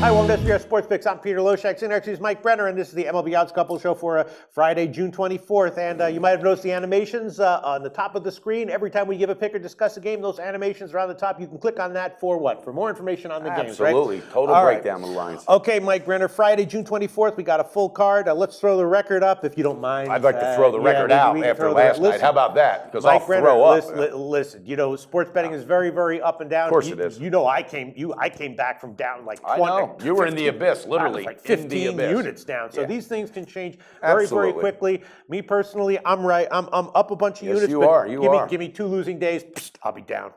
Hi, welcome to SBS Sports Picks. I'm Peter Loshak. Sitting next to me is Mike Brenner, and this is the MLB Odds Couple Show for Friday, June 24th. And you might have noticed the animations on the top of the screen. Every time we give a pick or discuss a game, those animations are on the top. You can click on that for what? For more information on the games, right? Absolutely. Total breakdown of the lines. Okay, Mike Brenner, Friday, June 24th, we got a full card. Let's throw the record up, if you don't mind. I'd like to throw the record out after last night. How about that? Because I'll throw up. Listen, you know, sports betting is very, very up and down. Of course it is. You know, I came back from down like 20. I know. You were in the abyss. Literally, like 15 units down. So these things can change very, Absolutely. very quickly. Me personally, I'm right. I'm up a bunch of units. You are. Give me 2 losing days. I'll be down.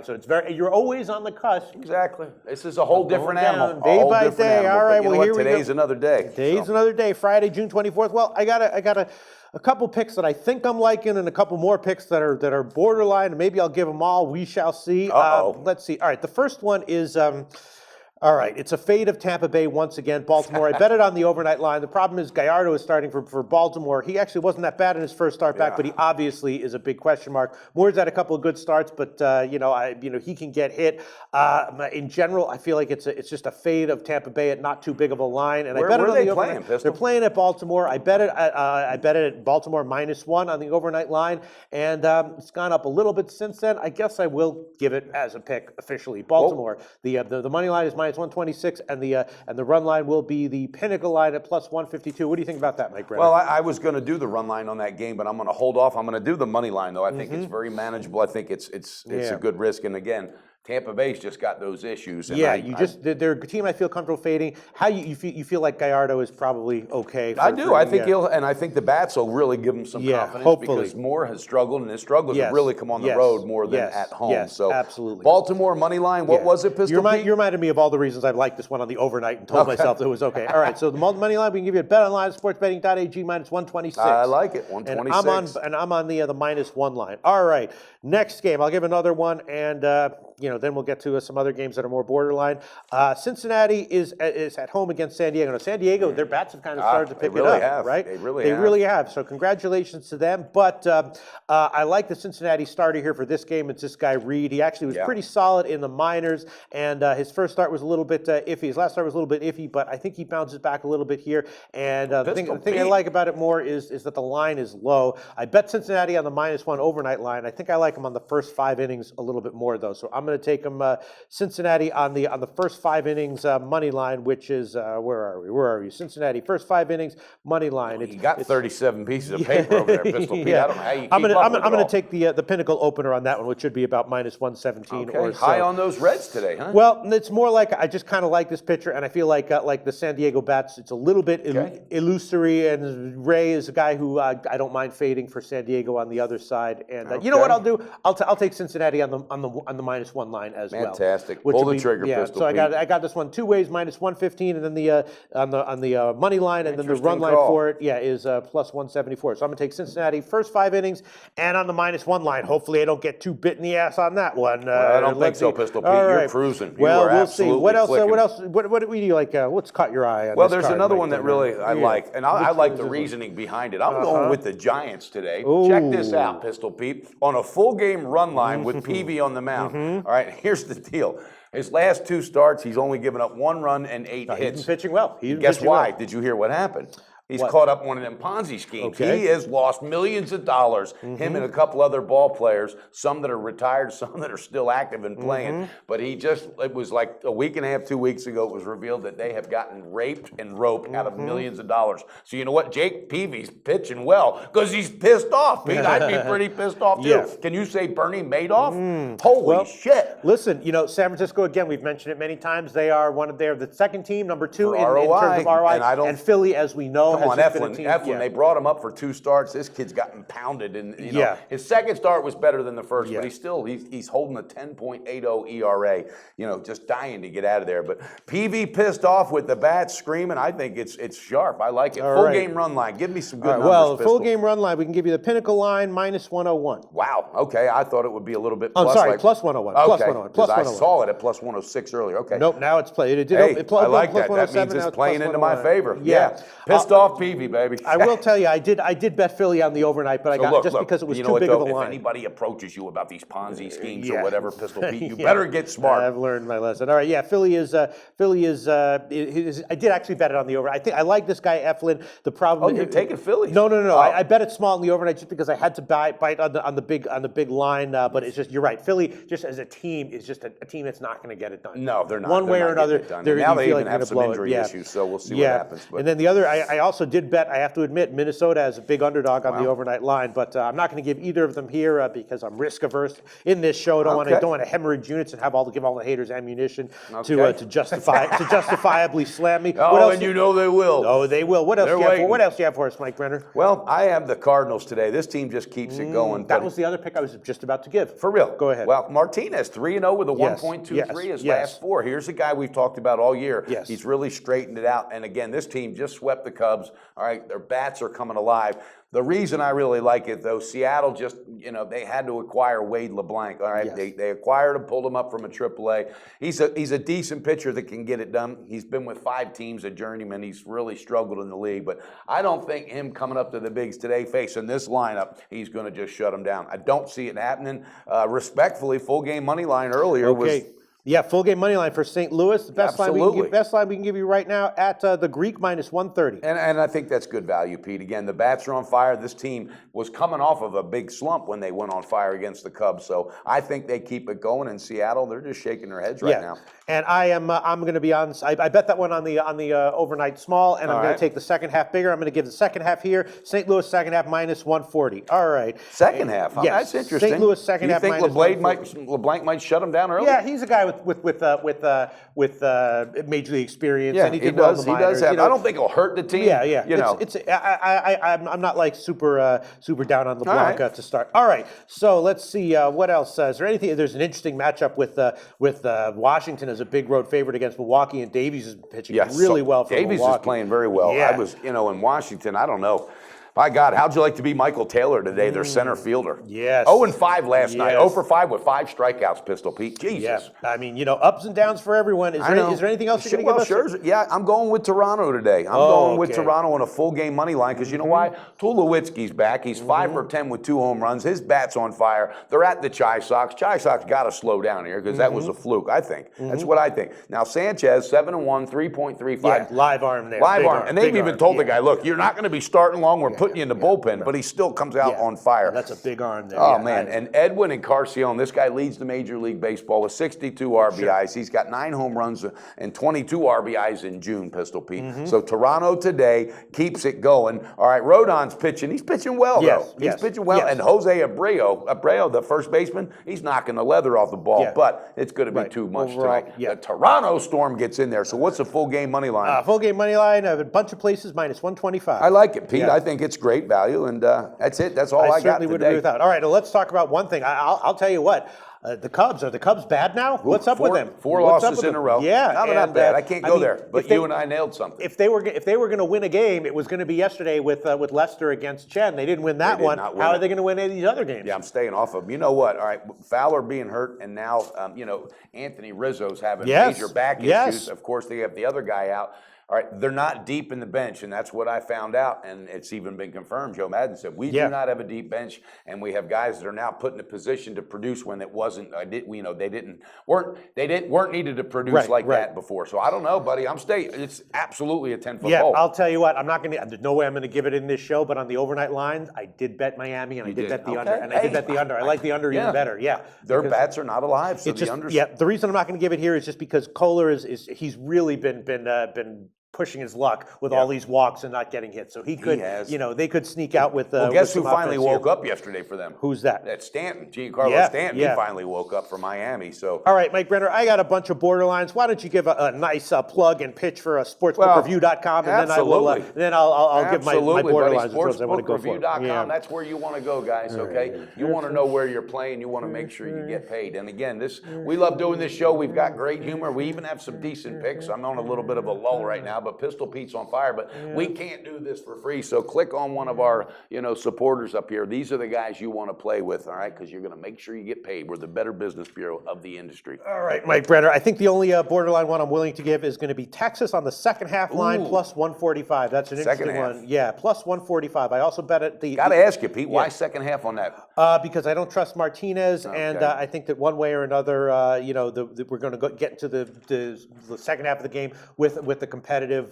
So it's you're always on the cusp. Exactly. This is a whole different animal. Day by day. All right. Well, here today's another day. Today's another day. Friday, June 24th. Well, I got a couple picks that I think I'm liking, and a couple more picks that are borderline. Maybe I'll give them all. We shall see. Let's see. All right. The first one is. All right, it's a fade of Tampa Bay once again. Baltimore, I bet it on the overnight line. The problem is Gallardo is starting for Baltimore. He actually wasn't that bad in his first start back, but he obviously is a big question mark. Moore's had a couple of good starts, but he can get hit. In general, I feel like it's just a fade of Tampa Bay at not too big of a line. And where I bet it on are they the playing, overnight. Pistol? They're playing at Baltimore. I bet it at Baltimore -1 on the overnight line, and it's gone up a little bit since then. I guess I will give it as a pick officially. Baltimore. The money line is -126, and the run line will be the Pinnacle line at +152. What do you think about that, Mike Brenner? Well, I was going to do the run line on that game, but I'm going to hold off. I'm going to do the money line, though. I think it's very manageable. I think it's a good risk. And again, Tampa Bay's just got those issues. And they're a team I feel comfortable fading. How you feel like Gallardo is probably okay? I do. I think I think the bats will really give him some confidence hopefully. Because Moore has struggled, and his struggles have really come on the road more than at home. Yes, so absolutely. Baltimore money line. What was it, Pistol? You reminded me of all the reasons I've liked this one on the overnight and told myself that it was okay. All right, so the money line we can give you a bet online sportsbetting.ag -126. I like it. 126. And I'm on the -1 line. All right, next game I'll give another one, and then we'll get to some other games that are more borderline. Cincinnati is at home against San Diego. Now, San Diego, their bats have kind of started to pick it up, right? They really have. So congratulations to them. But I like the Cincinnati starter here for this game. It's this guy Reed. He actually was pretty solid in the minors, and his first start was a little bit iffy. His last start was a little bit iffy, but I think he bounces back a little bit here. And the thing I like about it more is that the line is low. I bet Cincinnati on the -1 overnight line. I think I like him on the first 5 innings a little bit more, though. So I'm going to take him Cincinnati on the first 5 innings money line, which is where are we? Cincinnati first 5 innings money line. You got 37 pieces of paper over there, Pistol Pete. I don't know how you keep I'm going to all. take the Pinnacle opener on that one, which should be about -117 or so. High on those Reds today, huh? Well, it's more like I just kind of like this pitcher, and I feel like the San Diego bats. It's a little bit illusory, and Ray is a guy who I don't mind fading for San Diego on the other side. And you know what I'll do? I'll take Cincinnati on the -1 line as well. Fantastic. Pull the trigger, Pistol. So I got this one 2 ways, -115, and then on the money line, and then the run line for it, is +174. So I'm gonna take Cincinnati first 5 innings, and on the -1 line. Hopefully, I don't get too bit in the ass on that one. I don't think so, Pistol Pete. You're cruising. Well, we'll see. What else? Clicking. What do you like? What's caught your eye? On well, this there's card, another Mike one that Brenner? really I like, and I like the reasoning behind it. I'm going with the Giants today. Check this out, Pistol Pete. On a full game run line with Peavy on the mound. All right, here's the deal. His last 2 starts, he's only given up 1 run and 8 hits. He's been pitching well. Guess why? Did you hear what happened? He's caught up one of them Ponzi schemes. Okay. He has lost millions of dollars, him and a couple other ball players, some that are retired, some that are still active and playing. But it was like a week and a half, 2 weeks ago, it was revealed that they have gotten raped and roped out of millions of dollars. So you know what? Jake Peavy's pitching well because he's pissed off. Pete, I'd be pretty pissed off too. Can you say Bernie Madoff? Holy shit. Listen, San Francisco, again, we've mentioned it many times. They're the second team, number 2 in terms of ROI. And Philly, as we know, Come on, Eflin, they brought him up for 2 starts. This kid's gotten pounded, and his second start was better than the first, but he's holding a 10.80 ERA. Just dying to get out of there. But Peavy pissed off with the bats screaming. I think it's sharp. I like it. Full game run line. Give me some good numbers. Well, full game run line. We can give you the Pinnacle line -101. Wow. Okay, I thought it would be a little bit. Plus, sorry, +101. Okay, +101. I saw it at +106 earlier. Okay. Nope. Now it's played. I like that. That means it's playing into my favor. Yeah. Pissed off off Peavy, baby. I will tell you, I did bet Philly on the overnight, but I got just because it was you know too what, big though? of a line. If anybody approaches you about these Ponzi schemes yeah. or whatever, Pistol Pete, you Yeah. better get smart. I've learned my lesson. All right, yeah, Philly is. I did actually bet it on the over. I think I like this guy Eflin. The problem. Oh, you're taking Philly? No. Oh. I bet it small on the overnight just because I had to bite on the big line. But it's just you're right. Philly just as a team is just a team that's not going to get it done. No, they're not. One They're way not or another. getting it done. And now they even have some injury issues, so we'll see what happens. But. And then the other, I also did bet. I have to admit, Minnesota as a big underdog on the overnight line, but I'm not going to give either of them here because I'm risk averse in this show. Don't want to hemorrhage units and give all the haters ammunition to justifiably slam me. Oh, and you know they will. Oh, they will. What else do you have for us, Mike Brenner? Well, I have the Cardinals today. This team just keeps it going. That was the other pick I was just about to give. For real. Go ahead. Well, Martinez, 3-0 with a 1.23 his last four. Here's a guy we've talked about all year. Yes. He's really straightened it out. And again, this team just swept the Cubs. All right, their bats are coming alive. The reason I really like it, though, Seattle just, they had to acquire Wade LeBlanc. All right, yes. they acquired him, pulled him up from a AAA. He's a decent pitcher that can get it done. He's been with 5 teams, a journeyman. He's really struggled in the league, but I don't think him coming up to the bigs today, facing this lineup, he's going to just shut him down. I don't see it happening. Full game money line earlier was. Yeah, full game money line for St. Louis. The best line we can give you right now at the Greek minus 130. And I think that's good value, Pete. Again, the bats are on fire. This team was coming off of a big slump when they went on fire against the Cubs. So I think they keep it going in Seattle. They're just shaking their heads right now. And I'm going to be on. I bet that one on the overnight small, and I'm going to take the second half bigger. I'm going to give the second half here. St. Louis second half minus 140. All right. Second half. Huh? Yes. That's interesting. St. Louis second half. You think LeBlanc might shut him down early? Yeah, he's a guy with major league experience. Yeah, and he does. He does have. I don't think he'll hurt the team. Yeah. I'm not like super down on LeBlanc to start. All right. So let's see what else. Is there anything? There's an interesting matchup with Washington as a big road favorite against Milwaukee, and Davies is pitching really well for Davies Milwaukee. is playing very well. Yeah. I was, in Washington. I don't know. My God, how'd you like to be Michael Taylor today, their center fielder? Yes. 0-5 last night. 0-for-5 with 5 strikeouts, Pistol Pete. Jesus. Yeah. I mean, ups and downs for everyone. Is there anything else you're going to give us? Sure. Yeah, I'm going with Toronto today. I'm going with Toronto on a full game money line because you know why? Tulowitzki's back. He's 5 for 10 with 2 home runs. His bat's on fire. They're at the Chi Sox. Chi Sox got to slow down here because that was a fluke, I think. That's what I think. Now, Sanchez, 7-1, 3.35. Yeah, live arm there. Live arm. And they've even told the guy, look, you're not going to be starting long. We're putting you in the bullpen. But he still comes out on fire. That's a big arm there. Oh, man. And Edwin Encarnacion, this guy leads the Major League Baseball with 62 RBIs. He's got 9 home runs and 22 RBIs in June, Pistol Pete. So Toronto today keeps it going. All right, Rodon's pitching. He's pitching well, though. He's pitching well. And Jose Abreu, the first baseman, he's knocking the leather off the ball. But it's going to be too much tonight. The Toronto Storm gets in there. So what's the full game money line? Full game money line, a bunch of places, minus 125. I like it, Pete. I think it's great value. And that's it. That's all I got today. I certainly would agree with that. All right, well, let's talk about one thing. I'll tell you what. The Cubs, are the Cubs bad now? What's up with them? 4 losses in a row. Yeah. No, they're not bad. I can't go there. But you and I nailed something. If they were going to win a game, it was going to be yesterday with Lester against Chen. They didn't win that one. How are they going to win any of these other games? Yeah, I'm staying off of them. You know what? All right, Fowler being hurt, and now, Anthony Rizzo's having major back issues. Of course, they have the other guy out. All right, they're not deep in the bench, and that's what I found out, and it's even been confirmed. Joe Madden said we do not have a deep bench, and we have guys that are now put in a position to produce when it wasn't. They weren't needed to produce that before. So I don't know, buddy. I'm staying. It's absolutely a 10-foot hole. I'll tell you what. I'm not going to. There's no way I'm going to give it in this show, but on the overnight lines, I did bet Miami, and I did bet the under, and I did bet the under. I like the under even better. Yeah, their bats are not alive, so the under. Yeah, the reason I'm not going to give it here is just because Kohler he's really been pushing his luck with all these walks and not getting hit. So he could, they could sneak out with. Well, guess who finally woke up yesterday for them? Who's that? That's Stanton, Giancarlo Stanton. He finally woke up for Miami. So. All right, Mike Brenner, I got a bunch of borderlines. Why don't you give a nice plug and pitch for sportsbookreview.com, and then I will. I'll give my borderlines. Sportsbookreview.com. That's where you want to go, guys. Okay, you want to know where you're playing. You want to make sure you get paid. And again, we love doing this show. We've got great humor. We even have some decent picks. I'm on a little bit of a lull right now. now, but Pistol Pete's on fire. But we can't do this for free. So click on one of our, supporters up here. These are the guys you want to play with, all right? Because you're going to make sure you get paid. We're the Better Business Bureau of the industry. All right, Mike Brenner. I think the only borderline one I'm willing to give is going to be Texas on the second half line plus 145. That's an interesting one. Yeah, plus 145. I also bet at the. Got to ask you, Pete, why second half on that? Because I don't trust Martinez, and I think that one way or another, we're going to get into the second half of the game with the competitive.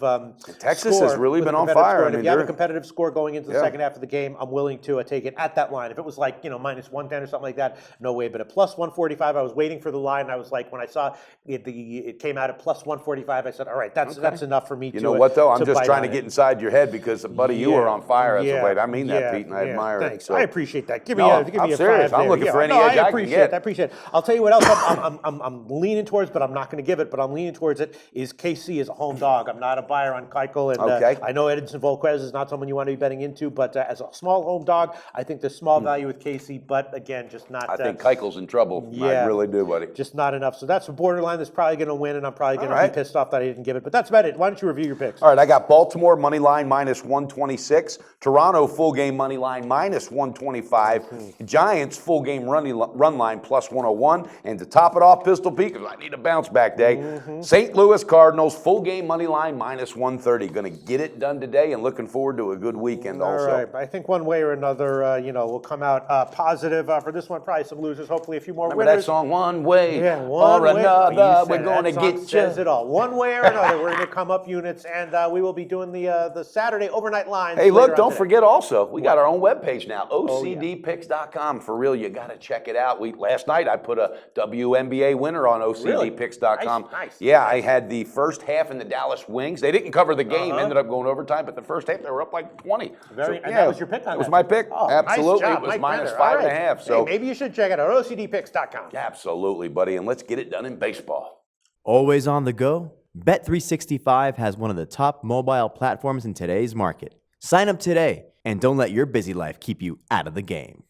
Texas score, has really been on competitive fire. score. I And mean, if you have a competitive score going into the second half of the game, I'm willing to take it at that line. If it was like minus 110 or something like that, no way. But at plus 145, I was waiting for the line. And I was like, when I saw it came out at plus 145, I said, all right, that's enough for me. You know what though? I'm just trying to get inside your head because, buddy, you are on fire as of late. I mean that, Pete, and I admire thanks. it. So. I appreciate that. Give I'm me a serious. 5 I'm looking for any No, edge I can get. I appreciate it. I'll tell you what else I'm leaning towards, but I'm not going to give it. But I'm leaning towards it is KC as a home dog. I'm not a buyer on Keuchel, and I know Edinson Volquez is not someone you want to be betting into, but as a small home dog, I think there's small value with KC. But again, just not. I think Keuchel's in trouble. I really do, buddy. Just not enough. So that's a borderline that's probably going to win, and I'm probably going to be pissed off that I didn't give it. But that's about it. Why don't you review your picks? All right, I got Baltimore money line minus 126, Toronto full game money line minus 125, Giants full game run line plus 101, and to top it off, Pistol Pete, because I need a bounce back day, St. Louis Cardinals full game money line minus 130. Going to get it done today, and looking forward to a good weekend also. All right, I think one way or another, we'll come out positive for this one. Probably some losers, hopefully a few more Remember winners. that song, One Way or Another, we're going to get you. Says it all. One way or another, we're going to come up units, and we will be doing the Saturday overnight lines. Hey, look, don't forget also, we got our own webpage now, OCDpicks.com. For real, you got to check it out. Last night I put a WNBA winner on OCDpicks.com. Nice. Yeah, I had the first half in the Dallas Wings. They didn't cover the game, ended up going overtime, but the first half they were up like 20. And that was your pick on that? That was my pick. Absolutely. Nice job, it was Mike minus Brenner. 5.5. So maybe you should check it out, OCDpicks.com. Absolutely, buddy, and let's get it done in baseball. Always on the go? Bet365 has one of the top mobile platforms in today's market. Sign up today and don't let your busy life keep you out of the game.